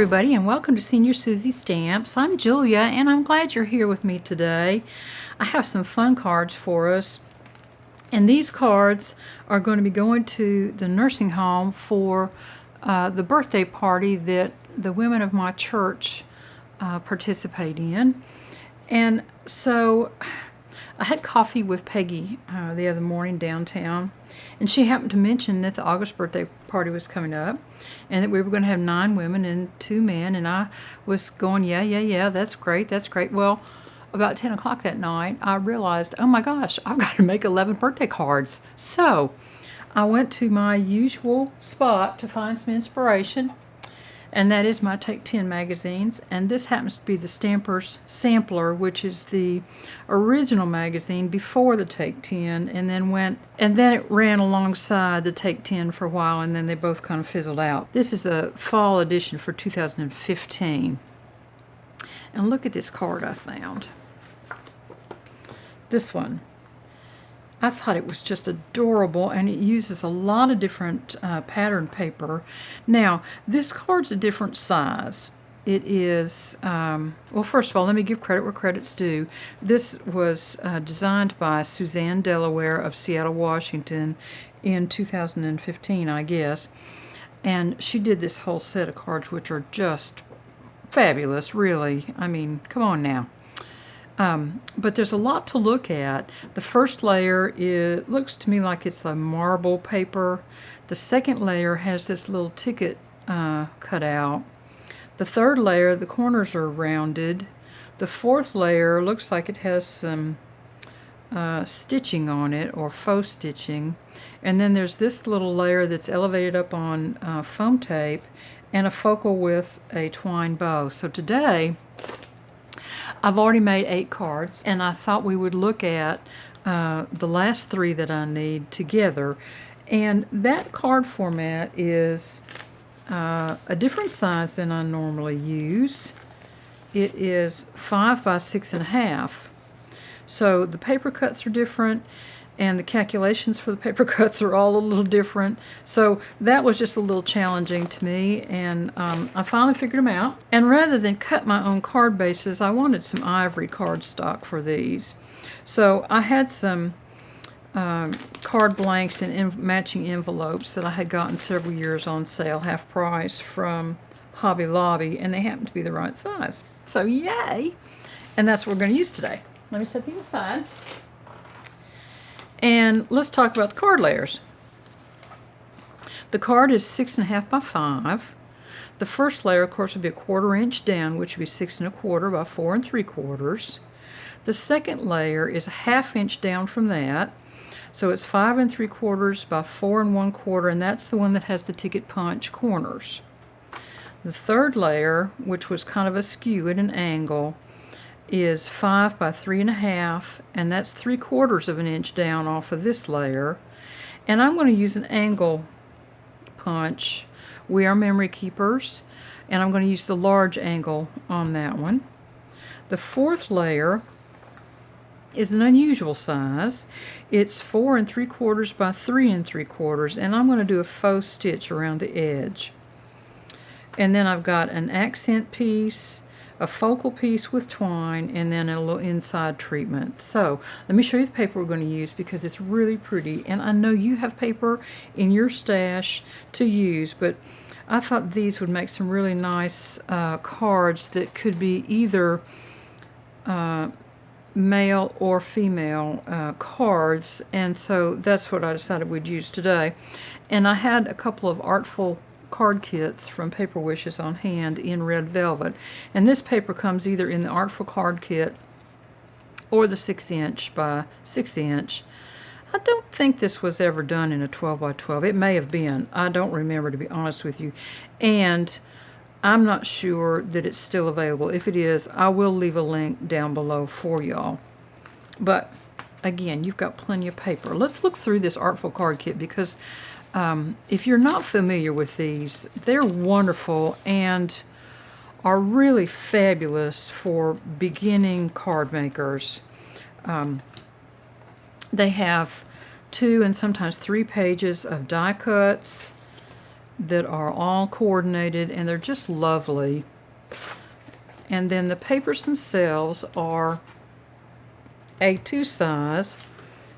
everybody, and welcome to Senior Susie Stamps. I'm Julia, and I'm glad you're here with me today. I have some fun cards for us, and these cards are going to be going to the nursing home for the birthday party that the women of my church participate in. And so I had coffee with Peggy the other morning downtown, and she happened to mention that the August birthday party was coming up and that we were going to have 9 women and 2 men, and I was going, yeah, that's great. Well, about 10 o'clock that night, I realized, oh my gosh, I've got to make 11 birthday cards. So I went to my usual spot to find some inspiration, and that is my Take 10 magazines, and this happens to be the Stampers Sampler, which is the original magazine before the Take 10, and then it ran alongside the Take 10 for a while, and then they both kind of fizzled out. This is the fall edition for 2015. And look at this card I found. This one. I thought it was just adorable, and it uses a lot of different pattern paper. Now, this card's a different size. It is, well, first of all, let me give credit where credit's due. This was designed by Suzanne Delaware of Seattle, Washington in 2015, I guess. And she did this whole set of cards, which are just fabulous, really. I mean, come on now. But there's a lot to look at. The first layer looks to me like it's a marble paper. The second layer has this little ticket cut out. The third layer, the corners are rounded. The fourth layer looks like it has some stitching on it, or faux stitching. And then there's this little layer that's elevated up on foam tape and a focal with a twine bow. So today, I've already made 8 cards, and I thought we would look at the last 3 that I need together. And that card format is a different size than I normally use. It is 5 by 6.5. So the paper cuts are different, and the calculations for the paper cuts are all a little different. So that was just a little challenging to me, and I finally figured them out. And rather than cut my own card bases, I wanted some ivory cardstock for these. So I had some card blanks and matching envelopes that I had gotten several years on sale, half price, from Hobby Lobby, and they happened to be the right size. So yay! And that's what we're going to use today. Let me set these aside. And let's talk about the card layers. The card is 6.5 by 5. The first layer, of course, would be a 1/4 inch down, which would be 6 1/4 by 4 3/4. The second layer is a 1/2 inch down from that, so it's 5 3/4 by 4 1/4, and that's the one that has the ticket punch corners. The third layer, which was kind of askew at an angle, is 5 by 3.5, and that's 3/4 of an inch down off of this layer. And I'm going to use an angle punch. We are memory keepers, and I'm going to use the large angle on that one. The fourth layer is an unusual size. It's 4 3/4 by 3 3/4, and I'm going to do a faux stitch around the edge. And then I've got an accent piece, a focal piece with twine, and then a little inside treatment. So let me show you the paper we're going to use, because it's really pretty, and I know you have paper in your stash to use, but I thought these would make some really nice cards that could be either male or female cards, and so that's what I decided we'd use today. And I had a couple of artful card kits from Paper Wishes on hand in red velvet, and this paper comes either in the Artful Card Kit or the 6 inch by 6 inch. I don't think this was ever done in a 12 by 12. It may have been. I don't remember, to be honest with you, and I'm not sure that it's still available. If it is, I will leave a link down below for y'all. But again, you've got plenty of paper. Let's look through this Artful Card Kit, because if you're not familiar with these, they're wonderful and are really fabulous for beginning card makers. They have 2 and sometimes 3 pages of die cuts, that are all coordinated, and they're just lovely. And then the papers themselves are A2 size,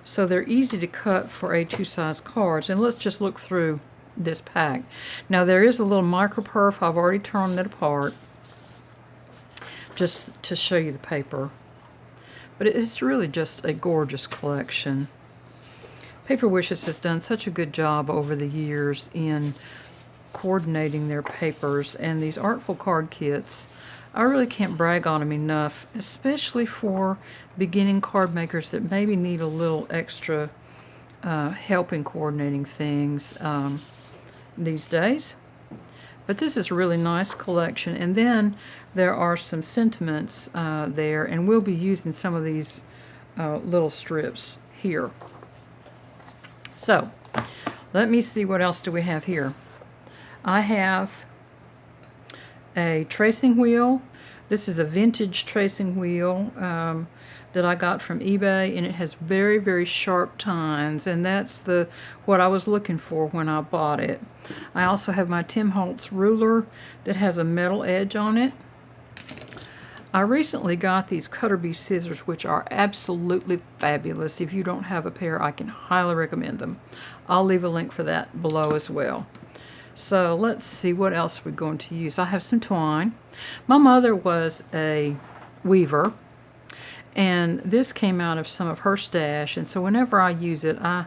so they're easy to cut for A2 size cards. And let's just look through this pack. Now there is a little micro perf. I've already torn it apart just to show you the paper. But it's really just a gorgeous collection. Paper Wishes has done such a good job over the years in coordinating their papers, and these artful card kits, I really can't brag on them enough, especially for beginning card makers that maybe need a little extra help in coordinating things these days. But this is a really nice collection, and then there are some sentiments there, and we'll be using some of these little strips here. So let me see, what else do we have here. I have a tracing wheel. This is a vintage tracing wheel that I got from eBay, and it has very, very sharp tines, and that's what I was looking for when I bought it. I also have my Tim Holtz ruler that has a metal edge on it. I recently got these Cutter Bee scissors, which are absolutely fabulous. If you don't have a pair, I can highly recommend them. I'll leave a link for that below as well. So let's see what else we're going to use. I have some twine. My mother was a weaver, and this came out of some of her stash, and so whenever I use it, I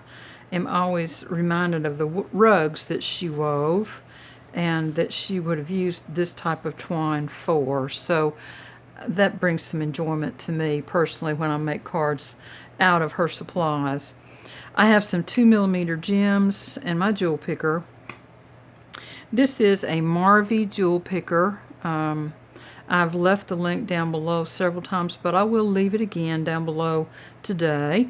am always reminded of the rugs that she wove and that she would have used this type of twine for. So that brings some enjoyment to me personally when I make cards out of her supplies. I have some 2mm gems and my jewel picker. This is a Marvy jewel picker. I've left the link down below several times, but I will leave it again down below today.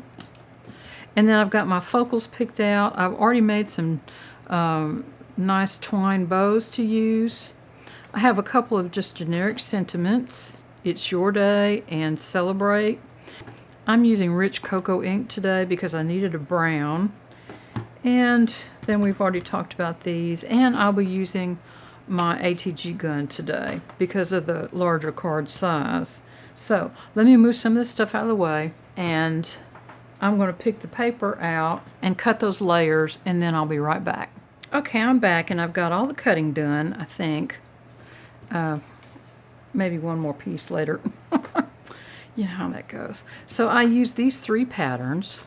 And then I've got my focals picked out. I've already made some nice twine bows to use. I have a couple of just generic sentiments. It's Your Day and Celebrate. I'm using rich cocoa ink today because I needed a brown. And then we've already talked about these, and I'll be using my ATG gun today because of the larger card size. So let me move some of this stuff out of the way, and I'm going to pick the paper out and cut those layers, and then I'll be right back. Okay, I'm back, and I've got all the cutting done, I think. Maybe one more piece later. You know how that goes. So I use these 3 patterns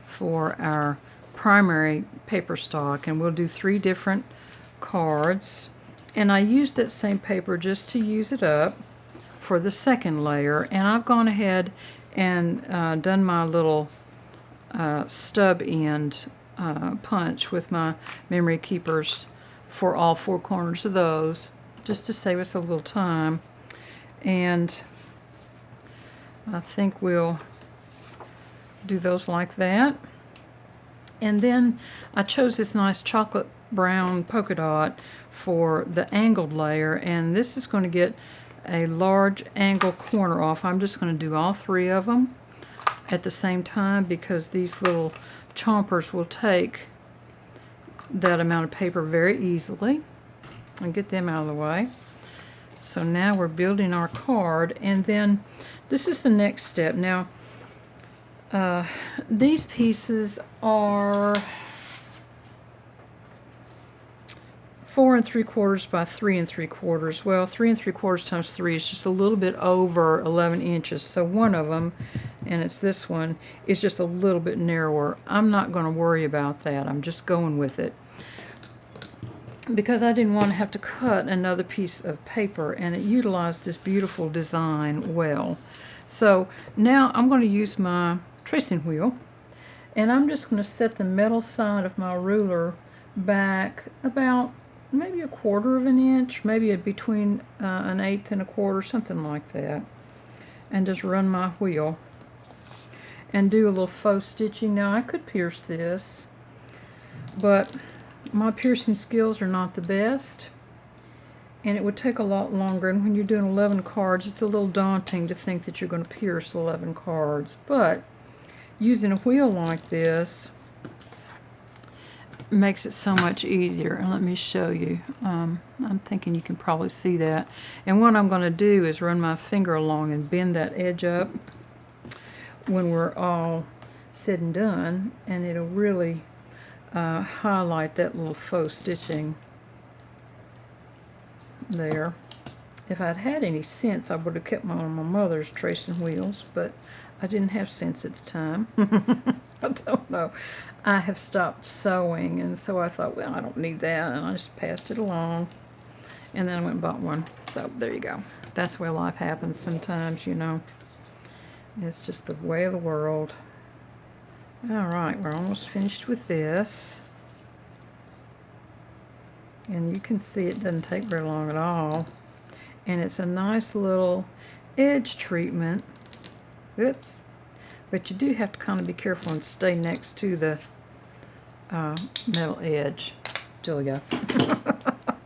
for our primary paper stock, and we'll do 3 different cards. And I used that same paper just to use it up for the second layer, and I've gone ahead and done my little stub end punch with my memory keepers for all 4 corners of those, just to save us a little time. And I think we'll do those like that. And then I chose this nice chocolate brown polka dot for the angled layer, and this is going to get a large angle corner off. I'm just going to do all 3 of them at the same time because these little chompers will take that amount of paper very easily. And get them out of the way. So now we're building our card, and then this is the next step. Now these pieces are 4 3/4 by 3 3/4. Well, 3 3/4 times 3 is just a little bit over 11 inches. So one of them, and it's this one, is just a little bit narrower. I'm not going to worry about that. I'm just going with it, because I didn't want to have to cut another piece of paper, and it utilized this beautiful design well. So now I'm going to use my tracing wheel, and I'm just going to set the metal side of my ruler back about maybe 1/4 of an inch, maybe between 1/8 and 1/4, something like that, and just run my wheel and do a little faux stitching. Now I could pierce this, but my piercing skills are not the best, and it would take a lot longer, and when you're doing 11 cards, it's a little daunting to think that you're going to pierce 11 cards. But using a wheel like this makes it so much easier. And let me show you. I'm thinking you can probably see that. And what I'm going to do is run my finger along and bend that edge up when we're all said and done, and it'll really highlight that little faux stitching there. If I'd had any sense, I would have kept my mother's tracing wheels, but I didn't have sense at the time. I don't know. I have stopped sewing, and so I thought, well, I don't need that, and I just passed it along, and then I went and bought one. So there you go. That's where life happens sometimes, you know. It's just the way of the world. All right, we're almost finished with this. And you can see it doesn't take very long at all. And it's a nice little edge treatment. Oops. But you do have to kind of be careful and stay next to the metal edge. Julia.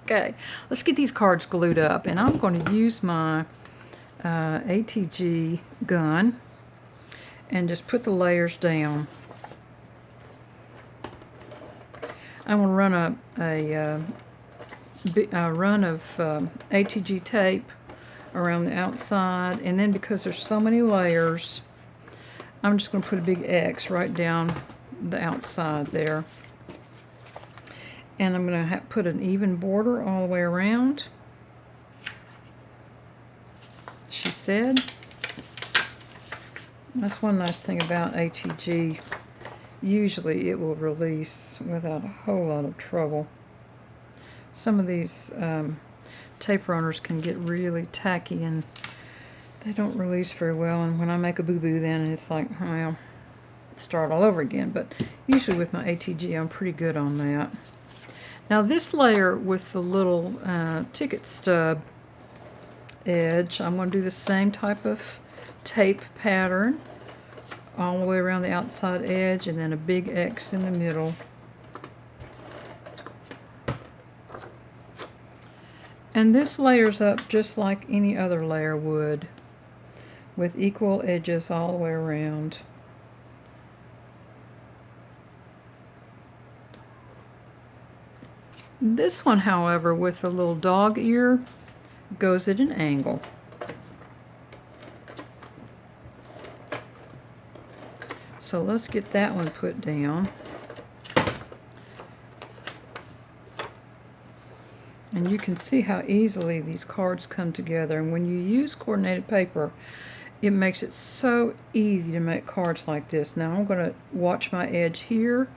Okay, let's get these cards glued up. And I'm going to use my ATG gun and just put the layers down. I'm going to run a run of ATG tape around the outside, and then because there's so many layers, I'm just going to put a big X right down the outside there. And I'm going to put an even border all the way around, she said. That's one nice thing about ATG. Usually it will release without a whole lot of trouble. Some of these tape runners can get really tacky and they don't release very well, and when I make a boo-boo then it's like, well, start all over again. But usually with my ATG I'm pretty good on that. Now this layer with the little ticket stub edge, I'm going to do the same type of tape pattern all the way around the outside edge, and then a big X in the middle. And this layers up just like any other layer would, with equal edges all the way around. This one, however, with the little dog ear, goes at an angle. So let's get that one put down. And you can see how easily these cards come together. And when you use coordinated paper, it makes it so easy to make cards like this. Now I'm going to watch my edge here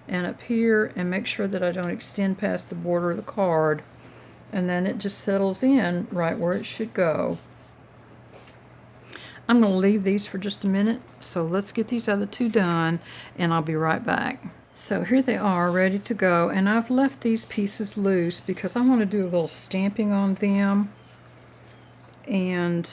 and up here and make sure that I don't extend past the border of the card. And then it just settles in right where it should go. I'm going to leave these for just a minute, so let's get these other two done, and I'll be right back. So here they are, ready to go, and I've left these pieces loose because I want to do a little stamping on them, and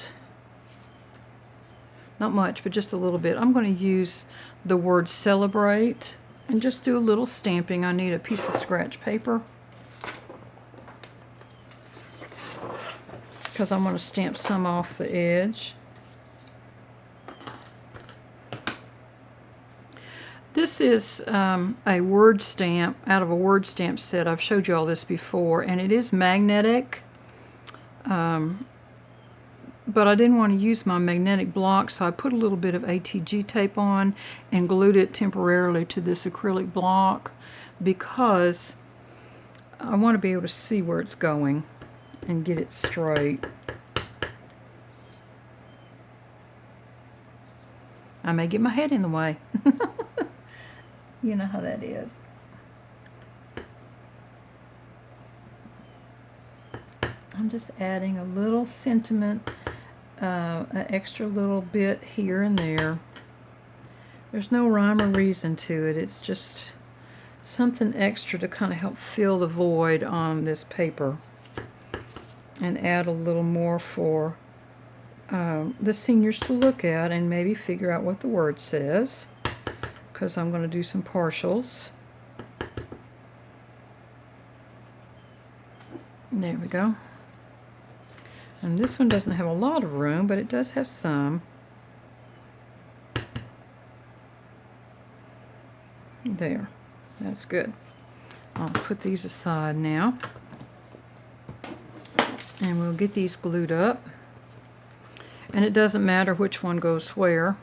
not much, but just a little bit. I'm going to use the word celebrate and just do a little stamping. I need a piece of scratch paper because I'm going to stamp some off the edge. This is a word stamp out of a word stamp set. I've showed you all this before, and it is magnetic, but I didn't want to use my magnetic block, so I put a little bit of ATG tape on and glued it temporarily to this acrylic block because I want to be able to see where it's going and get it straight. I may get my head in the way. You know how that is. I'm just adding a little sentiment, an extra little bit here and there. There's no rhyme or reason to it. It's just something extra to kind of help fill the void on this paper and add a little more for the seniors to look at and maybe figure out what the word says, because I'm going to do some partials. There we go. And this one doesn't have a lot of room, but it does have some. There. That's good. I'll put these aside now. And we'll get these glued up. And it doesn't matter which one goes where.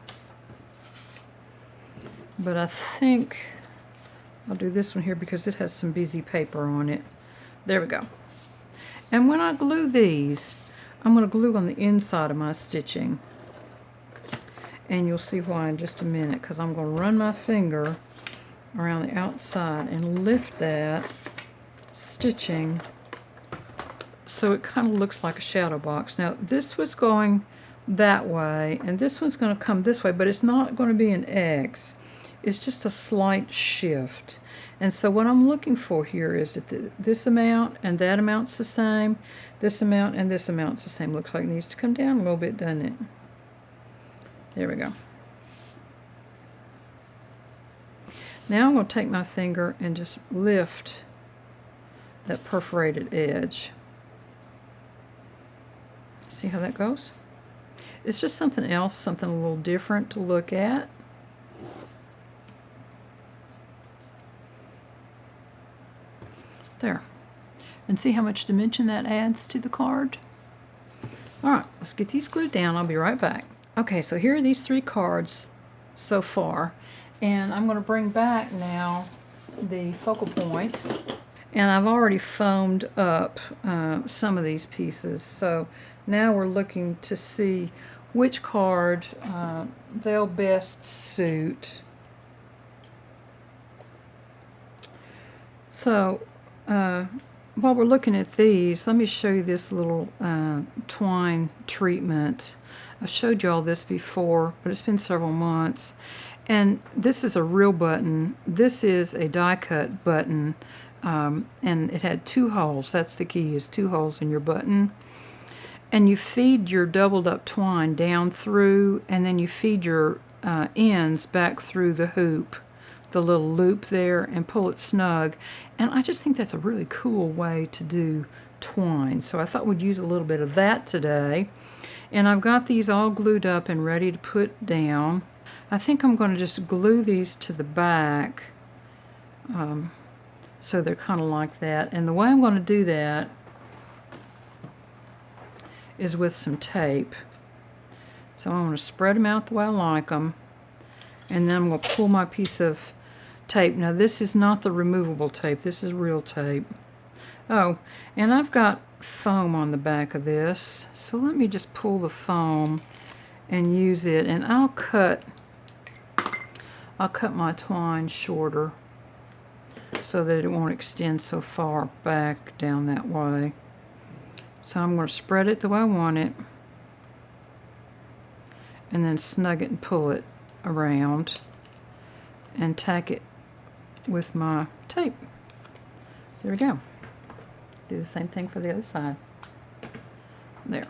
But I think I'll do this one here because it has some busy paper on it. There we go. And when I glue these, I'm going to glue on the inside of my stitching. And you'll see why in just a minute, because I'm going to run my finger around the outside and lift that stitching so it kind of looks like a shadow box. Now this was going that way and this one's going to come this way, but it's not going to be an X. It's just a slight shift. And so what I'm looking for here is that this amount and that amount's the same, this amount and this amount's the same. Looks like it needs to come down a little bit, doesn't it? There we go. Now I'm going to take my finger and just lift that perforated edge. See how that goes? It's just something else, something a little different to look at. There. And see how much dimension that adds to the card? Alright, let's get these glued down. I'll be right back. Okay, so here are these 3 cards so far. And I'm going to bring back now the focal points. And I've already foamed up some of these pieces. So now we're looking to see which card they'll best suit. So while we're looking at these, let me show you this little twine treatment. I've showed you all this before, but it's been several months. And this is a real button. This is a die cut button, and it had 2 holes. That's the key, is 2 holes in your button. And you feed your doubled up twine down through, and then you feed your ends back through the hoop, the little loop there, and pull it snug. And I just think that's a really cool way to do twine. So I thought we'd use a little bit of that today. And I've got these all glued up and ready to put down. I think I'm going to just glue these to the back so they're kind of like that. And the way I'm going to do that is with some tape. So I'm going to spread them out the way I like them. And then I'm going to pull my piece of tape. Now this is not the removable tape. This is real tape. Oh, and I've got foam on the back of this. So let me just pull the foam and use it. And I'll cut my twine shorter so that it won't extend so far back down that way. So I'm going to spread it the way I want it and then snug it and pull it around and tack it with my tape. There we go. Do the same thing for the other side. There.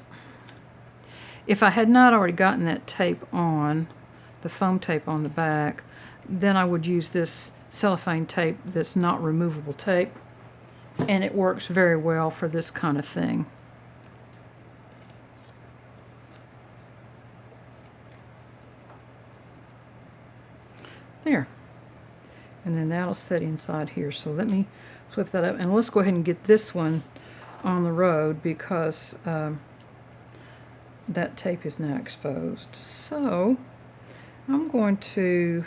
If I had not already gotten that tape on, the foam tape on the back, then I would use this cellophane tape that's not removable tape, and it works very well for this kind of thing. There. And then that'll sit inside here. So let me flip that up, and let's go ahead and get this one on the road because that tape is now exposed. So I'm going to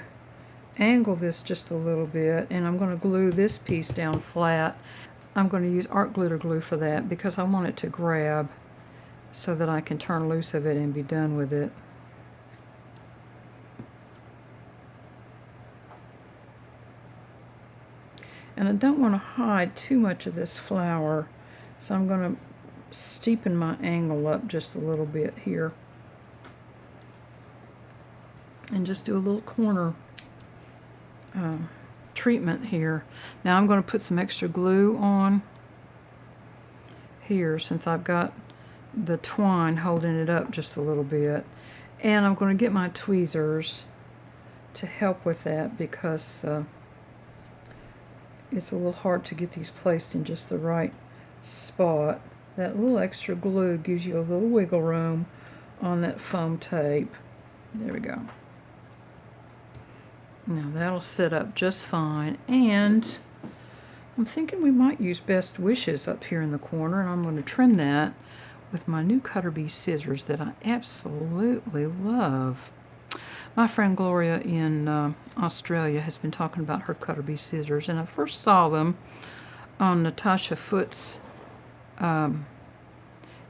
angle this just a little bit, and I'm going to glue this piece down flat. I'm going to use art glitter glue for that because I want it to grab so that I can turn loose of it and be done with it. And I don't want to hide too much of this flower, so I'm going to steepen my angle up just a little bit here. And just do a little corner treatment here. Now I'm going to put some extra glue on here since I've got the twine holding it up just a little bit. And I'm going to get my tweezers to help with that because it's a little hard to get these placed in just the right spot. That little extra glue gives you a little wiggle room on that foam tape. There we go. Now that'll sit up just fine, and I'm thinking we might use Best Wishes up here in the corner, and I'm going to trim that with my new Cutter Bee scissors that I absolutely love. My friend Gloria in Australia has been talking about her Cutter Bee scissors, and I first saw them on Natasha Foote's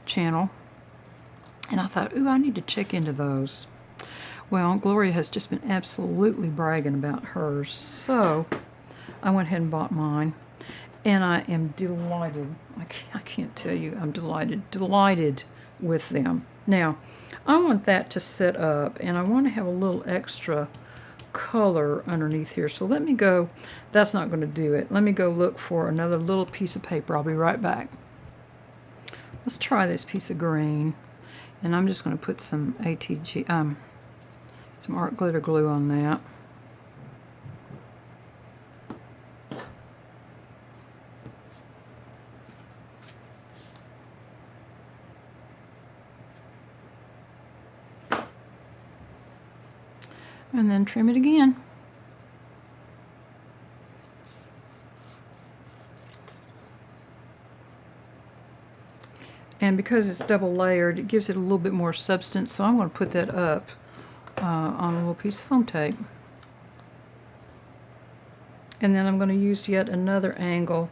channel, and I thought, ooh, I need to check into those. Well, Gloria has just been absolutely bragging about hers, so I went ahead and bought mine, and I am delighted. I can't tell you, I'm delighted with them. Now, I want that to set up, and I want to have a little extra color underneath here. So let me go, that's not going to do it. Let me go look for another little piece of paper. I'll be right back. Let's try this piece of green, and I'm just going to put some some art glitter glue on that. And then trim it again. And because it's double layered, it gives it a little bit more substance, so I'm going to put that up on a little piece of foam tape. And then I'm going to use yet another angle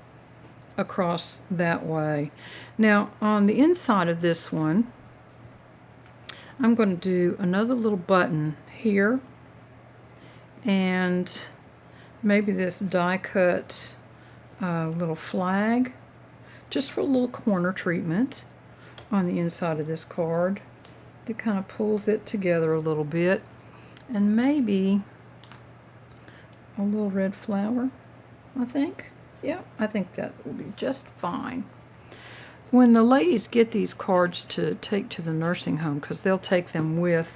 across that way. Now, on the inside of this one, I'm going to do another little button here, and maybe this die cut little flag, just for a little corner treatment on the inside of this card that kind of pulls it together a little bit, and maybe a little red flower, I think. Yeah, I think that will be just fine. When the ladies get these cards to take to the nursing home, because they'll take them with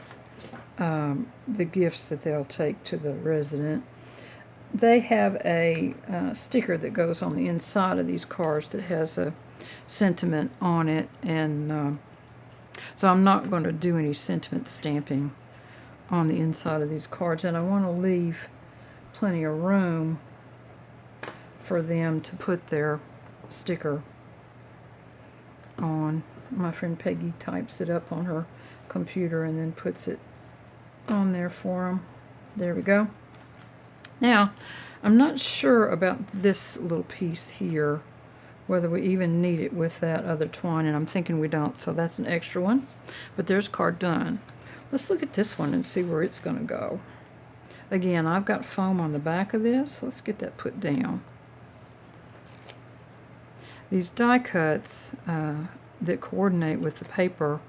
the gifts that they'll take to the resident, they have a sticker that goes on the inside of these cards that has a sentiment on it, and so I'm not going to do any sentiment stamping on the inside of these cards, and I want to leave plenty of room for them to put their sticker on. My friend Peggy types it up on her computer and then puts it on there for them. There we go. Now, I'm not sure about this little piece here, whether we even need it with that other twine, and I'm thinking we don't, so that's an extra one. But there's card done. Let's look at this one and see where it's going to go. Again, I've got foam on the back of this. Let's get that put down. These die cuts that coordinate with the paper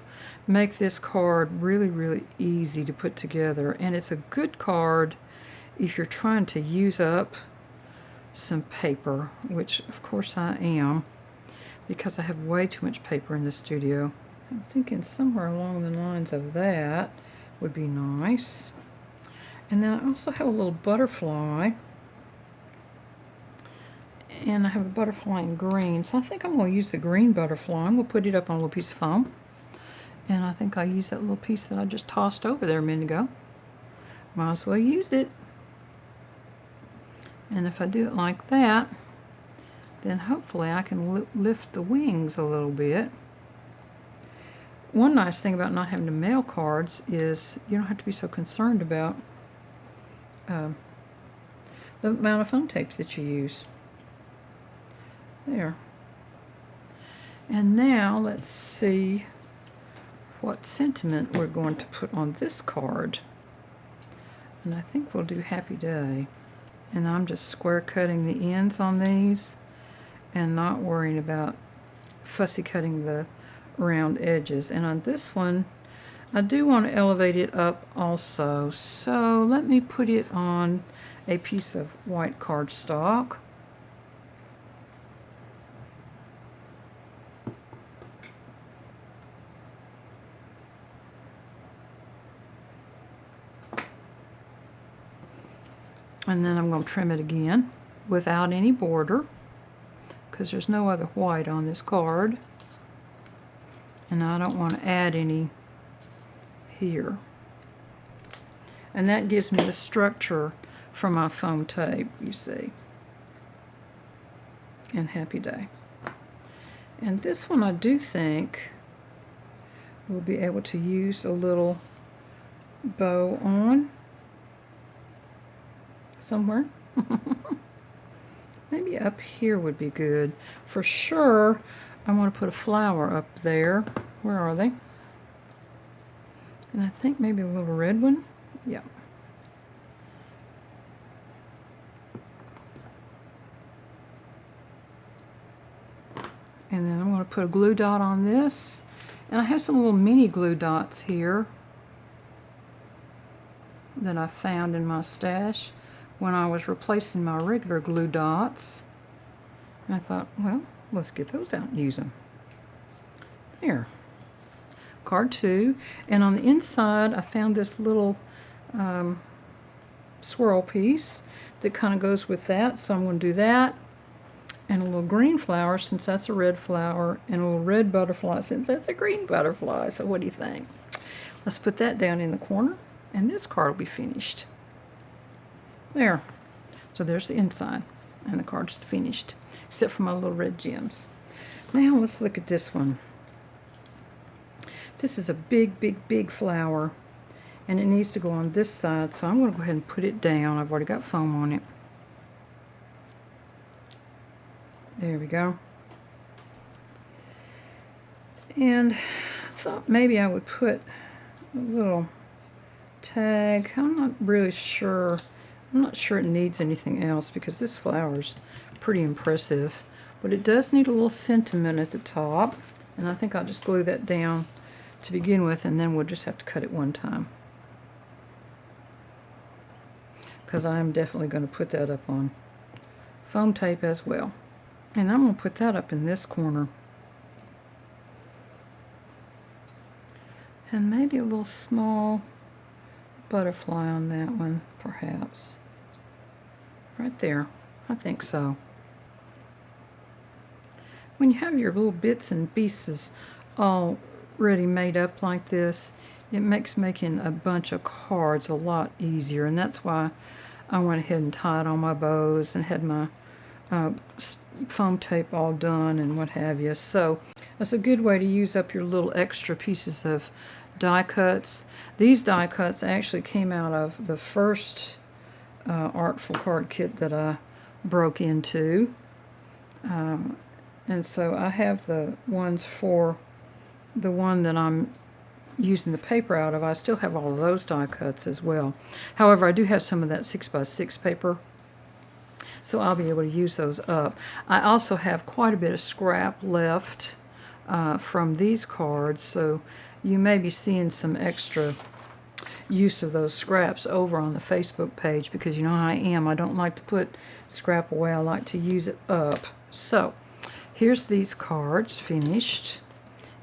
make this card really, really easy to put together, and it's a good card if you're trying to use up some paper, which of course I am, because I have way too much paper in the studio. I'm thinking somewhere along the lines of that would be nice. And then I also have a little butterfly, and I have a butterfly in green, so I think I'm going to use the green butterfly. I'm going to put it up on a little piece of foam, and I think I'll use that little piece that I just tossed over there a minute ago. Might as well use it. And if I do it like that, then hopefully I can lift the wings a little bit. One nice thing about not having to mail cards is you don't have to be so concerned about the amount of foam tape that you use. There. And now let's see what sentiment we're going to put on this card. And I think we'll do Happy Day. And I'm just square cutting the ends on these and not worrying about fussy cutting the round edges. And on this one, I do want to elevate it up also. So let me put it on a piece of white cardstock. And then I'm going to trim it again without any border, because there's no other white on this card. And I don't want to add any here. And that gives me the structure for my foam tape, you see. and Happy Day. And this one I do think we'll be able to use a little bow on somewhere. Maybe up here would be good. For sure, I want to put a flower up there. Where are they? And I think maybe a little red one. Yeah. And then I'm going to put a glue dot on this. And I have some little mini glue dots here that I found in my stash when I was replacing my regular glue dots. And I thought, well, let's get those out and use them. There. Card 2. And on the inside, I found this little swirl piece that kind of goes with that. So I'm going to do that. And a little green flower, since that's a red flower, and a little red butterfly, since that's a green butterfly. So what do you think? Let's put that down in the corner, and this card will be finished. There. So there's the inside, and the card's finished, except for my little red gems. Now let's look at this one. This is a big, big, big flower, and it needs to go on this side, so I'm going to go ahead and put it down. I've already got foam on it. There we go. And I thought maybe I would put a little tag. I'm not really sure. I'm not sure it needs anything else because this flower's pretty impressive. But it does need a little sentiment at the top. And I think I'll just glue that down to begin with, and then we'll just have to cut it one time. Because I'm definitely going to put that up on foam tape as well. And I'm going to put that up in this corner. And maybe a little small butterfly on that one, perhaps. Right there. I think so. When you have your little bits and pieces all ready made up like this, it makes making a bunch of cards a lot easier. And that's why I went ahead and tied all my bows and had my foam tape all done and what have you. So that's a good way to use up your little extra pieces of die cuts. These die cuts actually came out of the first Artful card kit that I broke into. And so I have the ones for the one that I'm using the paper out of. I still have all of those die cuts as well. However, I do have some of that 6x6 paper, so I'll be able to use those up. I also have quite a bit of scrap left from these cards, so you may be seeing some extra use of those scraps over on the Facebook page, because you know how I am. I don't like to put scrap away. I like to use it up. So here's these cards finished,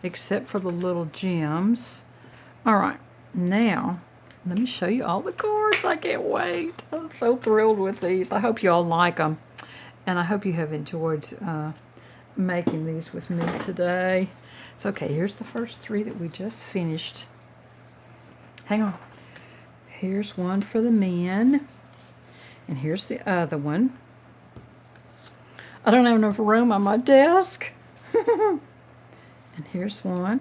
except for the little gems. All right, now let me show you all the cards. I can't wait. I'm so thrilled with these. I hope you all like them. And I hope you have enjoyed making these with me today. So, okay, here's the first 3 that we just finished. Hang on. Here's one for the men. And here's the other one. I don't have enough room on my desk. And here's one.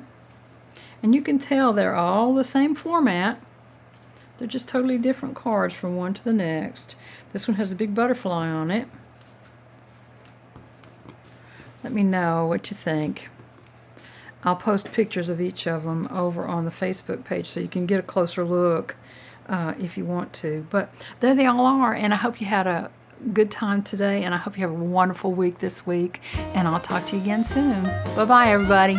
And you can tell they're all the same format. They're just totally different cards from one to the next. This one has a big butterfly on it. Let me know what you think. I'll post pictures of each of them over on the Facebook page so you can get a closer look if you want to. But there they all are, and I hope you had a good time today, and I hope you have a wonderful week this week, and I'll talk to you again soon. Bye-bye, everybody.